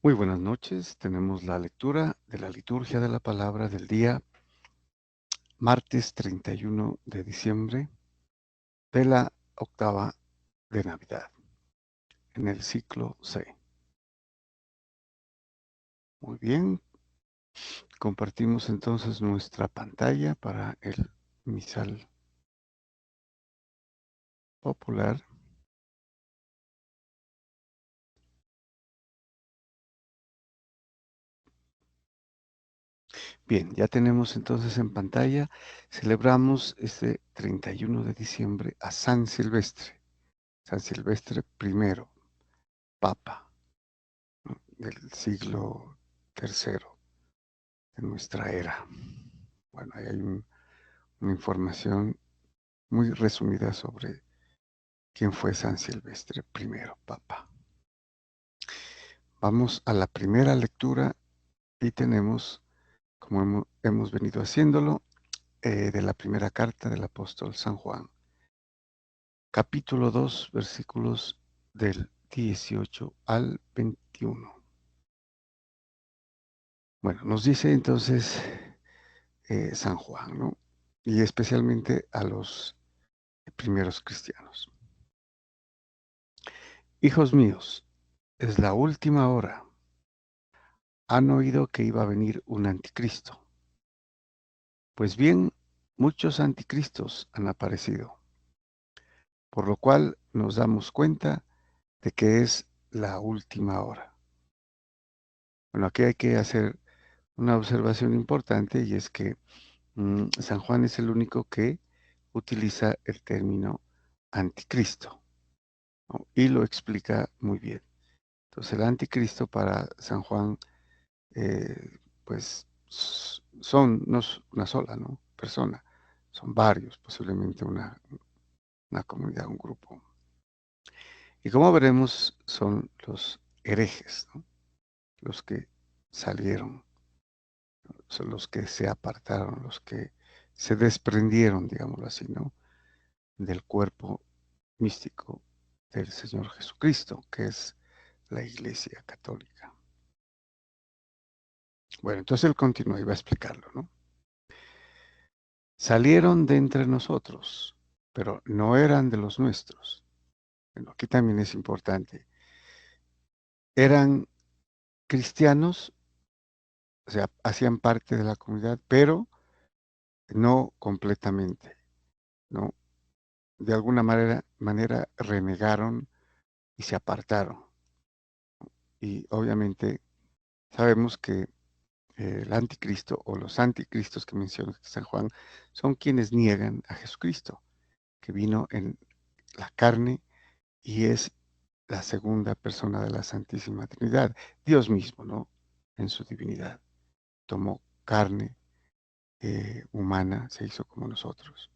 Muy buenas noches. Tenemos la lectura de la liturgia de la palabra del día martes 31 de diciembre de la octava de Navidad en el ciclo C. Muy bien, compartimos entonces nuestra pantalla para el misal popular. Bien, ya tenemos entonces en pantalla, celebramos este 31 de diciembre a San Silvestre I, Papa, ¿no?, del siglo III de nuestra era. Bueno, ahí hay una información muy resumida sobre quién fue San Silvestre I, Papa. Vamos a la primera lectura y tenemos, como hemos venido haciéndolo, de la primera carta del apóstol San Juan, capítulo 2, versículos del 18 al 21. Bueno, nos dice entonces San Juan, ¿no? Y especialmente a los primeros cristianos. Hijos míos, es la última hora. Han oído que iba a venir un anticristo. Pues bien, muchos anticristos han aparecido, por lo cual nos damos cuenta de que es la última hora. Bueno, aquí hay que hacer una observación importante, y es que San Juan es el único que utiliza el término anticristo, ¿no?, y lo explica muy bien. Entonces, el anticristo para San Juan, pues no es una sola, ¿no?, persona, son varios, posiblemente una comunidad, un grupo. Y como veremos, son los herejes, ¿no?, los que salieron, son los que se apartaron, los que se desprendieron, digámoslo así, ¿no?, del cuerpo místico del Señor Jesucristo, que es la Iglesia Católica. Bueno, entonces él continúa y va a explicarlo, ¿no? Salieron de entre nosotros, pero no eran de los nuestros. Bueno, aquí también es importante. Eran cristianos, o sea, hacían parte de la comunidad, pero no completamente, ¿no? De alguna manera renegaron y se apartaron. Y obviamente sabemos que el anticristo o los anticristos que menciona San Juan son quienes niegan a Jesucristo, que vino en la carne y es la segunda persona de la Santísima Trinidad, Dios mismo, ¿no?, en su divinidad. Tomó carne humana, se hizo como nosotros.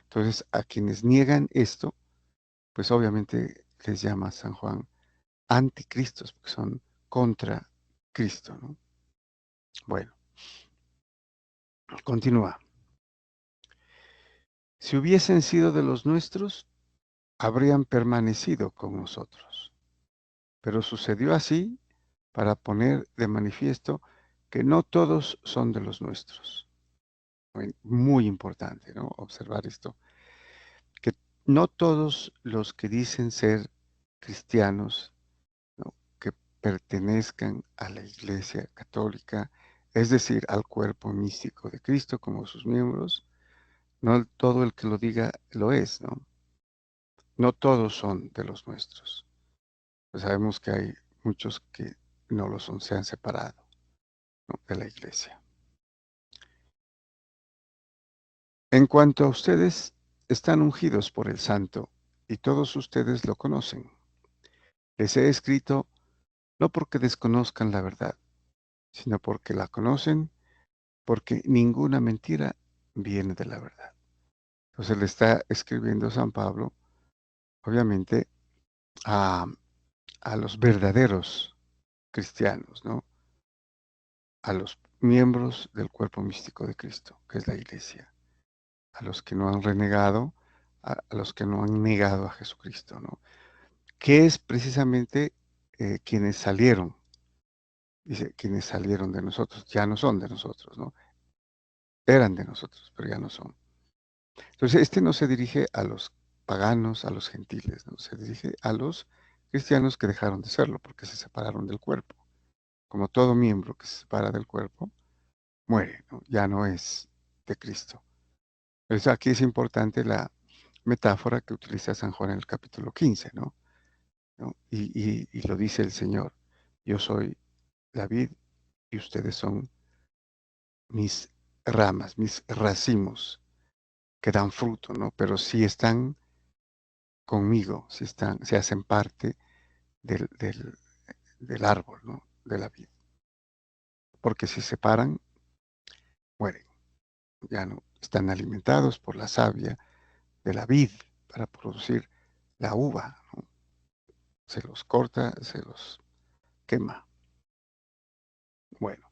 Entonces, a quienes niegan esto, pues obviamente les llama San Juan anticristos, porque son contra Cristo, ¿no? Bueno, continúa. Si hubiesen sido de los nuestros, habrían permanecido con nosotros. Pero sucedió así para poner de manifiesto que no todos son de los nuestros. Muy importante, ¿no?, observar esto, que no todos los que dicen ser cristianos, ¿no?, que pertenezcan a la Iglesia Católica, es decir, al cuerpo místico de Cristo como sus miembros, no todo el que lo diga lo es, ¿no? No todos son de los nuestros. Pues sabemos que hay muchos que no lo son, se han separado, ¿no?, de la Iglesia. En cuanto a ustedes, están ungidos por el Santo, y todos ustedes lo conocen. Les he escrito no porque desconozcan la verdad, sino porque la conocen, porque ninguna mentira viene de la verdad. Entonces le está escribiendo San Pablo, obviamente, a, a los verdaderos cristianos, ¿no?, a los miembros del cuerpo místico de Cristo, que es la Iglesia, a los que no han renegado, a los que no han negado a Jesucristo, ¿no?, que es precisamente quienes salieron, Dice, quienes salieron de nosotros, ya no son de nosotros, ¿no? Eran de nosotros, pero ya no son. Entonces, este no se dirige a los paganos, a los gentiles, ¿no? Se dirige a los cristianos que dejaron de serlo porque se separaron del cuerpo. Como todo miembro que se separa del cuerpo, muere, ¿no? Ya no es de Cristo. Entonces, aquí es importante la metáfora que utiliza San Juan en el capítulo 15, ¿no? ¿No? Y lo dice el Señor, yo soy la vid y ustedes son mis ramas, mis racimos que dan fruto, ¿no? Pero si están conmigo, si están, se hacen parte del árbol, ¿no? De la vid. Porque si se separan, mueren. Ya no están alimentados por la savia de la vid para producir la uva, ¿no? Se los corta, se los quema. Bueno,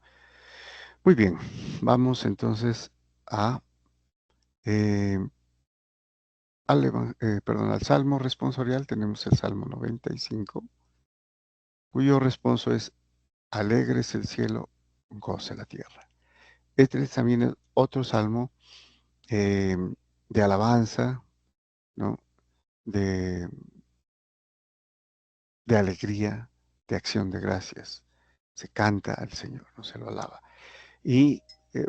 muy bien. Vamos entonces a eh, al Salmo responsorial. Tenemos el Salmo 95, cuyo responso es: alegres el cielo, goce la tierra. Este es también otro salmo eh, de alabanza, ¿no? De, de alegría, de acción de gracias. Se canta al Señor, no se lo alaba. Y eh,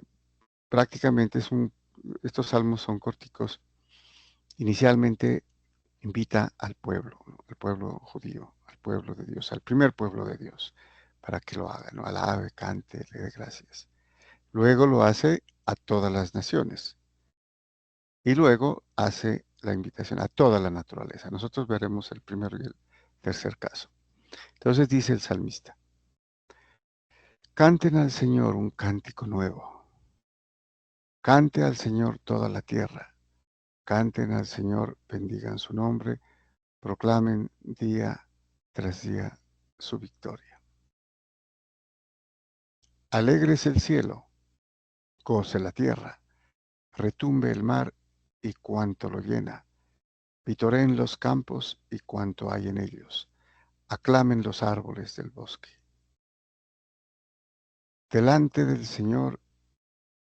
prácticamente estos salmos son corticos. Inicialmente invita al pueblo, ¿no? Al pueblo judío, al pueblo de Dios, al primer pueblo de Dios, para que lo haga, ¿no? Alabe, cante, le dé gracias. Luego lo hace a todas las naciones y luego hace la invitación a toda la naturaleza. Nosotros veremos el primero y el tercer caso. Entonces dice el salmista: canten al Señor un cántico nuevo, cante al Señor toda la tierra, canten al Señor, bendigan su nombre, proclamen día tras día su victoria. Alegres el cielo, goce la tierra, retumbe el mar y cuanto lo llena, vitoreen los campos y cuanto hay en ellos, aclamen los árboles del bosque. Delante del Señor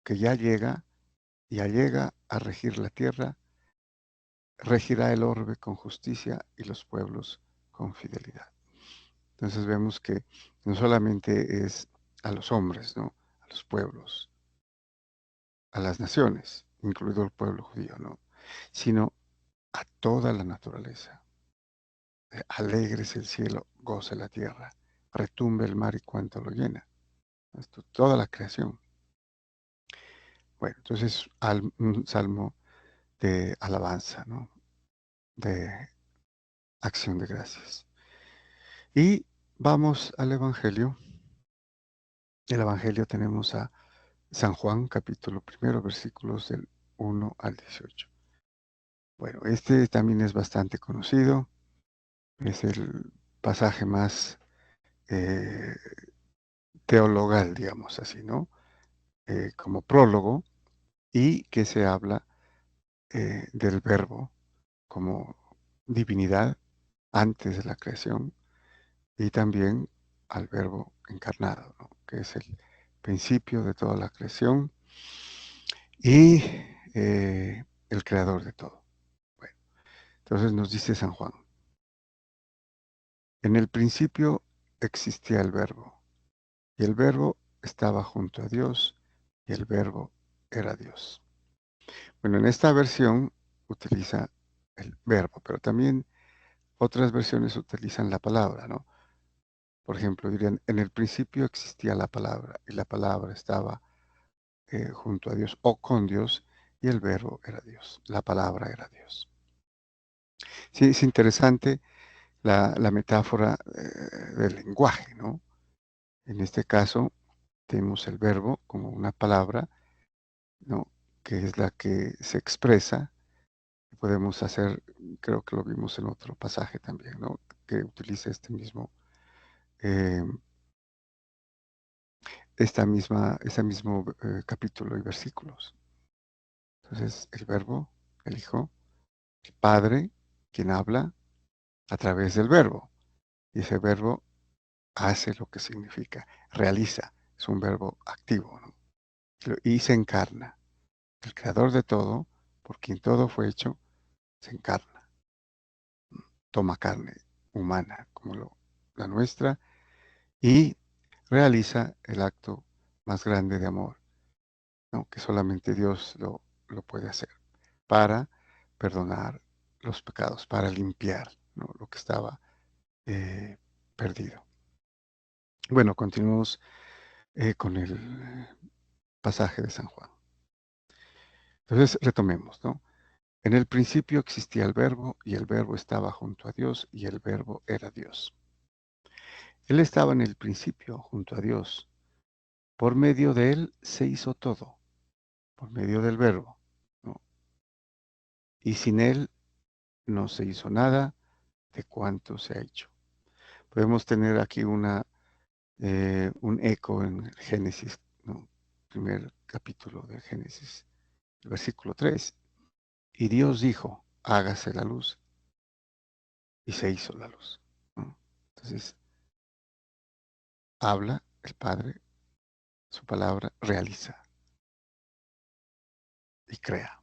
que ya llega a regir la tierra, regirá el orbe con justicia y los pueblos con fidelidad. Entonces vemos que no solamente es a los hombres, ¿no? A los pueblos, a las naciones, incluido el pueblo judío, ¿no? Sino a toda la naturaleza. Alegres el cielo, goce la tierra, retumbe el mar y cuanto lo llena. Esto, toda la creación. Bueno, entonces un salmo de alabanza, ¿no? De acción de gracias. Y vamos al Evangelio. El Evangelio tenemos a San Juan, capítulo primero, versículos del 1 al 18. Bueno, este también es bastante conocido. Es el pasaje más eh, teologal, digamos así, ¿no? Como prólogo, y que se habla del verbo como divinidad antes de la creación y también al verbo encarnado, ¿no? Que es el principio de toda la creación y el creador de todo. Bueno, entonces nos dice San Juan: en el principio existía el verbo, y el verbo estaba junto a Dios, y el verbo era Dios. Bueno, en esta versión utiliza el verbo, pero también otras versiones utilizan la palabra, ¿no? Por ejemplo, dirían: en el principio existía la palabra, y la palabra estaba junto a Dios o con Dios, y el verbo era Dios, la palabra era Dios. Sí, es interesante la metáfora del lenguaje, ¿no? En este caso, tenemos el verbo como una palabra, ¿no? Que es la que se expresa. Podemos hacer, creo que lo vimos en otro pasaje también, ¿no? Que utiliza eh, este mismo capítulo y versículos. Entonces, el verbo, el Hijo, el Padre, quien habla a través del verbo. Y ese verbo hace lo que significa, realiza, es un verbo activo, ¿no? Y se encarna. El creador de todo, por quien todo fue hecho, se encarna, toma carne humana como la nuestra y realiza el acto más grande de amor, ¿no? Que solamente Dios lo puede hacer para perdonar los pecados, para limpiar, ¿no? Lo que estaba perdido. Bueno, continuamos con el pasaje de San Juan. Entonces, retomemos, ¿no? En el principio existía el verbo y el verbo estaba junto a Dios y el verbo era Dios. Él estaba en el principio junto a Dios. Por medio de él se hizo todo, por medio del verbo, ¿no? Y sin él no se hizo nada de cuanto se ha hecho. Podemos tener aquí un eco en el Génesis, ¿no? Primer capítulo del Génesis, el versículo 3. Y Dios dijo, hágase la luz, y se hizo la luz, ¿no? Entonces, habla el Padre, su palabra realiza y crea.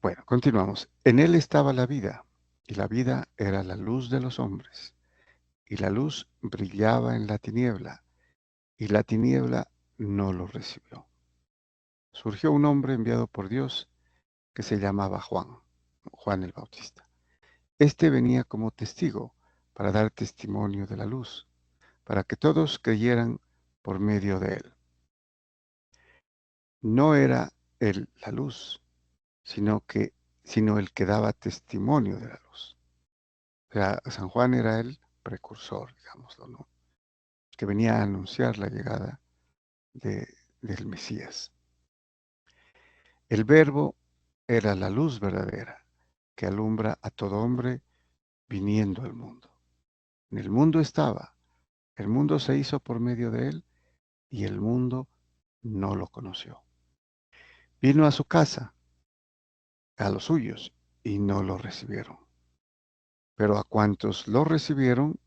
Bueno, continuamos. En él estaba la vida, y la vida era la luz de los hombres, y la luz brillaba en la tiniebla, y la tiniebla no lo recibió. Surgió un hombre enviado por Dios que se llamaba Juan, Juan el Bautista. Este venía como testigo para dar testimonio de la luz, para que todos creyeran por medio de él. No era él la luz, sino el que daba testimonio de la luz. O sea, San Juan era el precursor, digámoslo, ¿no? Que venía a anunciar la llegada de, del Mesías. El Verbo era la luz verdadera que alumbra a todo hombre viniendo al mundo. En el mundo estaba, el mundo se hizo por medio de él y el mundo no lo conoció. Vino a su casa, a los suyos, y no lo recibieron. Pero a cuantos lo recibieron,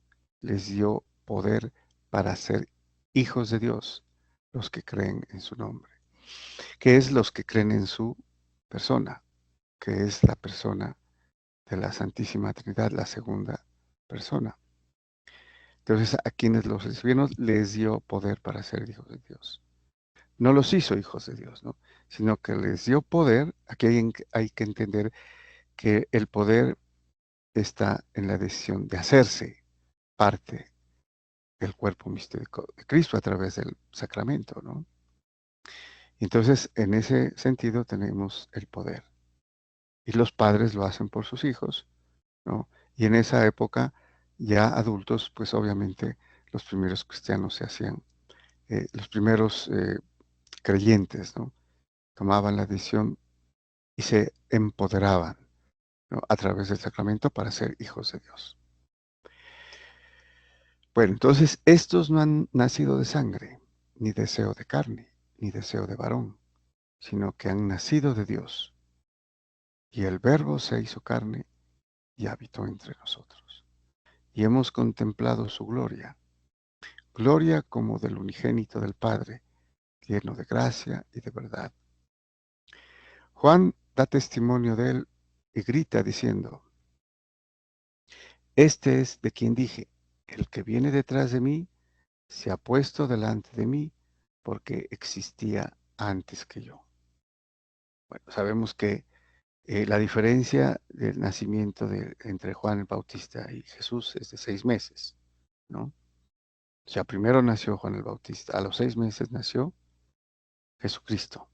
les dio poder para ser hijos de Dios, los que creen en su nombre, que es los que creen en su persona, que es la persona de la Santísima Trinidad, la segunda persona. Entonces, a quienes los recibieron, les dio poder para ser hijos de Dios. No los hizo hijos de Dios, ¿no? Sino que les dio poder. Aquí hay que entender que el poder está en la decisión de hacerse parte del cuerpo místico de Cristo a través del sacramento, ¿no? Entonces, en ese sentido tenemos el poder. Y los padres lo hacen por sus hijos, ¿no? Y en esa época, ya adultos, pues obviamente los primeros cristianos se hacían, los primeros creyentes, ¿no? Tomaban la decisión y se empoderaban, ¿no? A través del sacramento para ser hijos de Dios. Bueno, entonces estos no han nacido de sangre, ni deseo de carne, ni deseo de varón, sino que han nacido de Dios. Y el Verbo se hizo carne y habitó entre nosotros. Y hemos contemplado su gloria, gloria como del unigénito del Padre, lleno de gracia y de verdad. Juan da testimonio de él y grita diciendo, este es de quien dije, el que viene detrás de mí se ha puesto delante de mí porque existía antes que yo. Bueno, sabemos que la diferencia del nacimiento entre Juan el Bautista y Jesús es de 6 meses, ¿no? O sea, primero nació Juan el Bautista, a los 6 meses nació Jesucristo.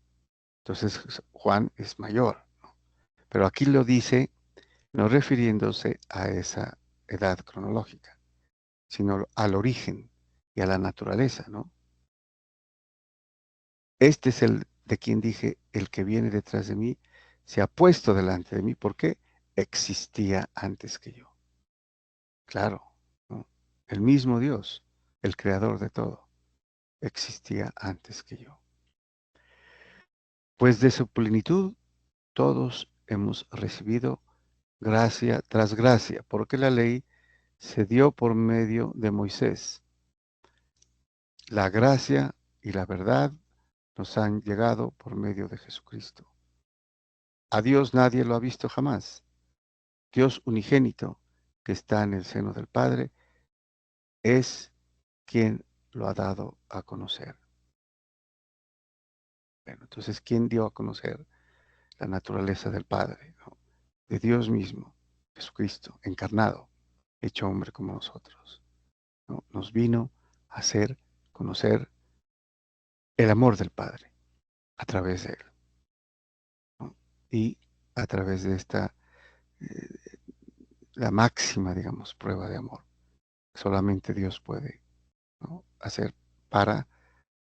Entonces Juan es mayor, ¿no? Pero aquí lo dice no refiriéndose a esa edad cronológica, sino al origen y a la naturaleza, ¿no? Este es el de quien dije, el que viene detrás de mí, se ha puesto delante de mí porque existía antes que yo. Claro, ¿no? El mismo Dios, el creador de todo, existía antes que yo. Pues de su plenitud todos hemos recibido gracia tras gracia, porque la ley se dio por medio de Moisés. La gracia y la verdad nos han llegado por medio de Jesucristo. A Dios nadie lo ha visto jamás. Dios unigénito, que está en el seno del Padre, es quien lo ha dado a conocer. Bueno, entonces, ¿quién dio a conocer la naturaleza del Padre? ¿No? De Dios mismo, Jesucristo, encarnado, hecho hombre como nosotros. ¿No? Nos vino a hacer conocer el amor del Padre a través de él. ¿No? Y a través de esta, eh, la máxima, digamos, prueba de amor. Solamente Dios puede, ¿no?, hacer para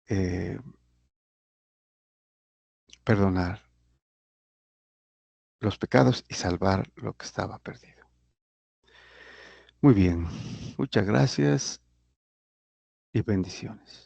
eh, perdonar los pecados y salvar lo que estaba perdido. Muy bien, muchas gracias y bendiciones.